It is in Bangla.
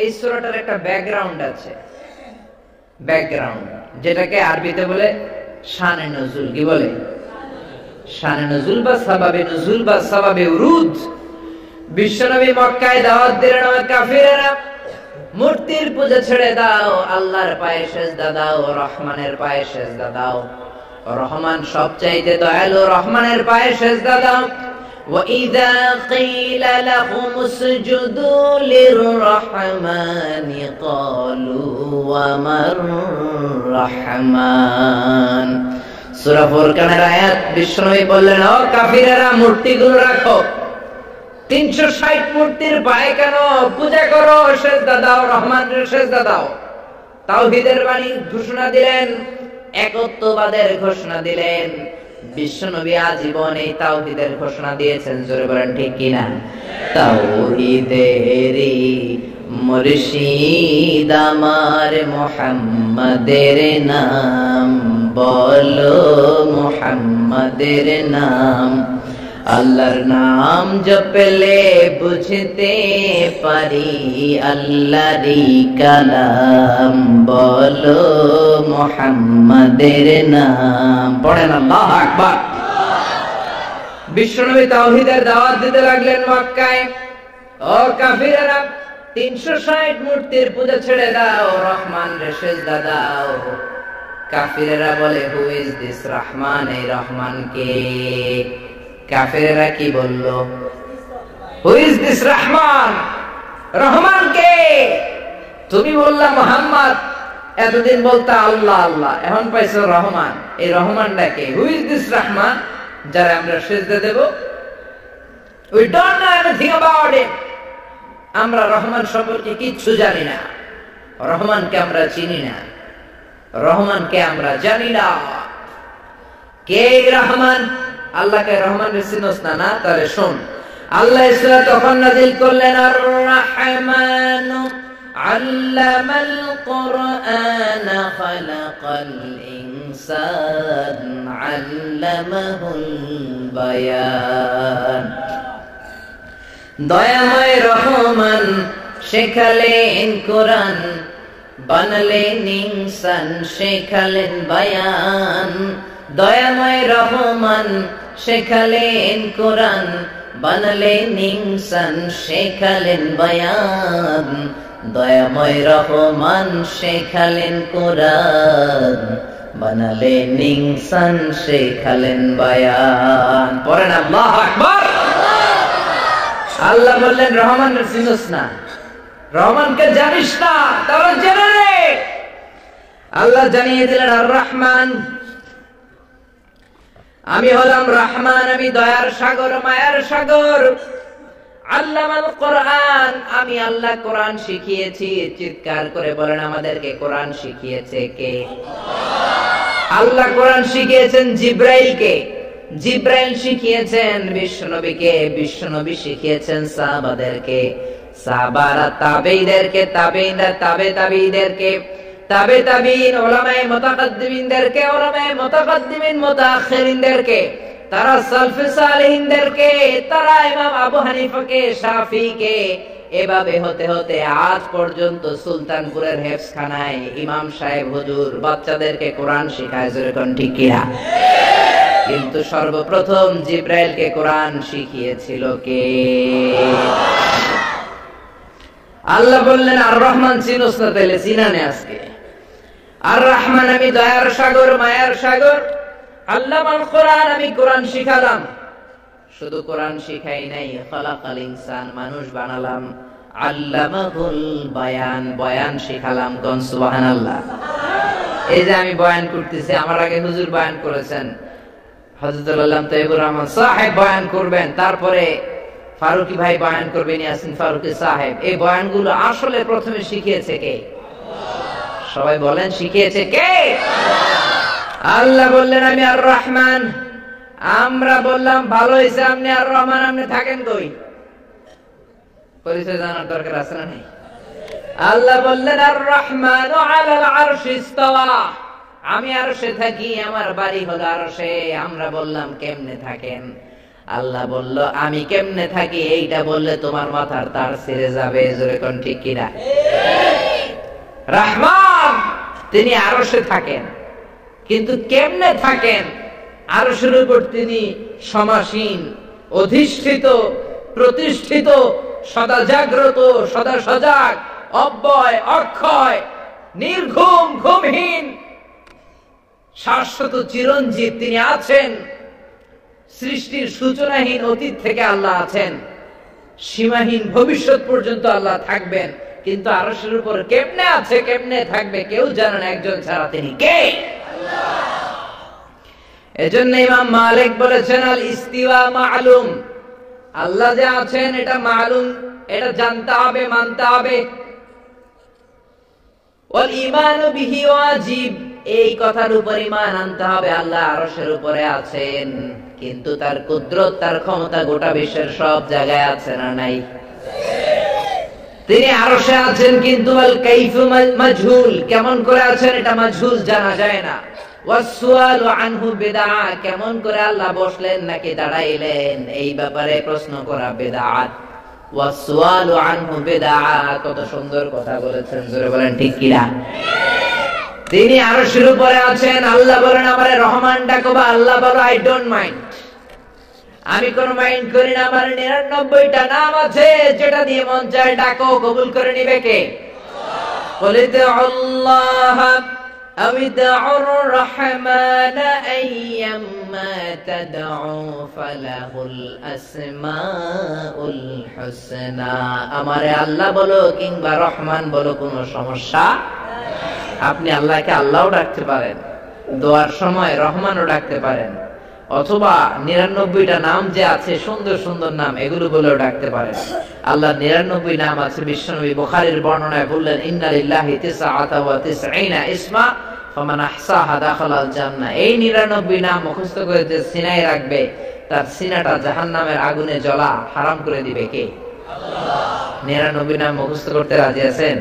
এই সূরাটার একটা ব্যাকগ্রাউন্ড আছে, ব্যাকগ্রাউন্ড, যেটাকে আরবিতে বলে শানে নজুল। কি বলে? শানে নজুল বা সাবাবে নজুল বা সাবাবে উরুদ। বিশ্বনবী মক্কায় দাওয়াত দিলেন, কাফিরেরা মূর্তির পূজা ছেড়ে দাও, আল্লাহর পায়ে সেজদা দাও, রহমানের পায়ে সেজদা দাও, রহমান সবচাইতে দয়ালু, রহমানের পায়ে সেজদা দাও। وَإِذَا قِيلَ لَهُمُ اسْجُدُوا لِلرَّحْمَنِ قَالُوا وَمَا الرَّحْمَنُ। সূরা ফুরকানের আয়াত। বিশ্বনবী বললেন, ও কাফিরেরা, মূর্তিগুলো রাখো, 360 মূর্তির পায়ে কেন পূজা করো, সেজদা দাও, রহমানের সেজদা দাও। তাওহীদের বাণী ঘোষণা দিলেন, একত্ববাদের ঘোষণা দিলেন। বিশ্বনবী আজীবন এই তাওহীদের ঘোষণা দিয়েছেন। জোরে বলেন ঠিক কিনা? তাওহীদেরই মুর্শিদ আমার মুহাম্মাদের নাম, বলো মুহাম্মাদের নাম। আল্লাহর নাম জপলে বুঝতে পারি আল্লাহরই কালাম, বলো মুহাম্মাদের নাম। পড়েন আল্লাহু আকবার। বিশ্বনবী তাওহীদের দাওয়াত দিতে লাগলেন মক্কায়। ও কাফিরেরা, 360 মূর্তির পূজা ছেড়ে দাও, রহমানের সেজদা দাও। কাফিরেরা বলে, হু ইজ দিস রহমান? এই রহমান কে? কাফেরেরা কি বলল? Who is this Rahman? Rahman কে? তুমি বললা মুহাম্মদ, এতদিন বলতা আল্লাহ আল্লাহ, এখন পাইছো রহমান। এই রহমানটা কে? হু ইজ দিস রহমান যারা আমরা সিজদা দেব? We don't know anything about him. আমরা রহমান সম্পর্কে কিচ্ছু জানি না, রহমানকে আমরা চিনি না, রহমানকে আমরা জানি না। কে রহমান? আল্লাহকে রহমান চিনোস না? না, তাহলে শোন। আল্লাহ সূরা তখন নাযিল করলেন, আর রহমানু আল্লামাল কুরআন খালাকাল ইনসান আল্লামাহুল বায়ান। দয়াময় রহমান শেখালেন কোরআন, বানালেন ইনসান, শেখালেন বায়ান। দয়াময় রহমান শেখালেন কোরআন, বানালেন ইনসান, শেখালেন বায়ান। দয়াময় রহমান শেখালেন কোরআন, বানালেন ইনসান, শেখালেন বায়ান। পড়েন আল্লাহু আকবার। আল্লাহ বললেন, রহমানের চিনোস না, রহমানকে জানিস না, তাহলে জেনে নে। আল্লাহ জানিয়ে দিলেন, আর রহমান, আমি হলাম রহমান, আমি দয়ার সাগর, মায়ার সাগর। আল্লামাল কোরআন, আমি আল্লাহ কোরআন শিখিয়েছি। চিৎকার করে বলেন, আমাদেরকে কোরআন শিখিয়েছে কে? আল্লাহ কোরআন শিখিয়েছেন জিব্রাইলকে, জিব্রাইল শিখিয়েছেন বিশ্বনবীকে, বিশ্বনবী শিখিয়েছেন সাহাবাদেরকে, সাহাবারা তাবেঈদেরকে, তাবেঈনরা তাবে তাবেঈদেরকে, তাবে তাবিঈন, উলামায়ে মুতাকাদ্দিমিনদেরকে, উলামায়ে মুতাকাদ্দিমিন মুতাআখিরিনদেরকে, তারা সালফে সালেহিনদেরকে, তারা ইমাম আবু হানিফাকে, শাফিঈকে। এভাবে হতে হতে আজ পর্যন্ত সুলতানপুরের হেফজখানায় ইমাম সাহেব হুজুর বাচ্চাদেরকে কোরআন শেখায়। যেরকম ঠিক কিনা? কিন্তু সর্বপ্রথম জিব্রাইলকে কোরআন শিখিয়েছিল কে? আল্লাহ বললেন, আর রহমান চিনোস না? তাইলে চিনানে আজকে। আর রহমান, আমি দয়ার সাগর, মায়ার সাগর। আল্লামাল কোরআন, আমি কোরআন শিখালাম। শুধু কোরআন শিখাই নাই, খালাকাল ইনসান, মানুষ বানালাম। আল্লামাহুল বায়ান, বয়ান শিখালাম। কোন সুবহানাল্লাহ। এই যে আমি বয়ান করতেছি, আমার আগে হুজুর বয়ান করেছেন, হযরতুল আল্লামা তাইয়্যিবুর রহমান সাহেব বয়ান করবেন, তারপরে ফারুকী ভাই বয়ান করবেন, ইয়াসিন ফারুকী সাহেব। এই বয়ানগুলো আসলে প্রথমে শিখিয়েছে কে? সবাই বলেন, শিখিয়েছে কে? আল্লাহ বললেন, আমি আর রহমান। আমরা বললাম, ভালো হয়েছে আপনি আর রহমান, আপনি থাকেন কই? পরিচয় জানার দরকার আছে না নাই? আল্লাহ বললেন, আর রহমান আলাল আরশি ইস্তাওয়া, আমি আরশে থাকি, আমার বাড়ি হলো আরশে। আমরা বললাম, কেমনে থাকেন? আল্লাহ বলল আমি কেমনে থাকি এইটা বললে তোমার মাথার তার ছিঁড়ে যাবে। জোরে কোন ঠিক কিনা? রহমান তিনি আরশে থাকেন, কিন্তু কেমনে থাকেন? আরশের উপর তিনি সমাসীন, অধিষ্ঠিত, প্রতিষ্ঠিত, সদা জাগ্রত, সদা সজাগ, অব্যয় অক্ষয়, নির্ঘুম ঘুমহীন, শাশ্বত চিরঞ্জীব তিনি আছেন। সৃষ্টির সূচনাহীন অতীত থেকে আল্লাহ আছেন, সীমাহীন ভবিষ্যৎ পর্যন্ত আল্লাহ থাকবেন। কিন্তু আরশের উপর কেমনে আছে, কেমনে থাকবে কেউ জানেন একজন ছাড়া, তিনি কে? এজন্য ইমাম মালিক বলেছেন আল ইস্তিওয়া মা'লুম, আল্লাহ যে আছেন এটা মালুম, এটা জানতে হবে, মানতে হবে। ওয়াল ঈমানু বিহি ওয়াজিব, এই কথার উপর ঈমান আনতে হবে আল্লাহ আরশের উপরে আছেন, কিন্তু তার কুদরত, তার ক্ষমতা গোটা বিশ্বের সব জায়গায় আছে না নাই? তিনি আরশে আছেন, কিন্তু আল কাইফু মাজহুল, কেমন করে আছেন এটা মাজহুল, জানা যায় না। ওয়াসসুআলু আনহু বিদআ, কেমন করে আল্লাহ বসলেন নাকি দাঁড়াইলেন এই ব্যাপারে প্রশ্ন করা বিদআত। ওয়াসসুআলু আনহু বিদআ, কত সুন্দর কথা বলেছেন, জোরে বলেন ঠিক কিনা? তিনি আরশের উপরে আছেন, আল্লাহ বলেন আমারে রহমান ডাকো, বা আল্লাহ বলো আই ডোন্ট মাইন্ড, আমি কোন মাইন্ড করি না, আমার 99টা নাম আছে, যেটা দিয়ে মন চায় ডাকো, কবুল করে নিবে কে? বলিতে আল্লাহ আবিদাউর রহমান আইয়াম্মা তাদউ ফালাহুল আসমাউল হুসনা, আমারে আল্লাহ বলো কিংবা রহমান বলো, কোনো সমস্যা। আপনি আল্লাহকে আল্লাহও ডাকতে পারেন, দোয়ার সময় রহমানও ডাকতে পারেন, অথবা 99টা নাম যে আছে সুন্দর সুন্দর নাম, এগুলো বলেও ডাকতে পারেন। আল্লাহ 99 নাম আছে, বিশ্বনবী বুখারীর বর্ণনায় বললেন ইন্না লিল্লাহি 99 ইসমা ফামান আহসাহা দাখালাল জান্নাহ। এই 99 নাম মুখস্থ করে যে সিনায় রাখবে, তার সিনাটা জাহান্নামের আগুনে জ্বলা হারাম করে দিবে কে? আল্লাহ। 99 নাম মুখস্থ করতে রাজি আছেন?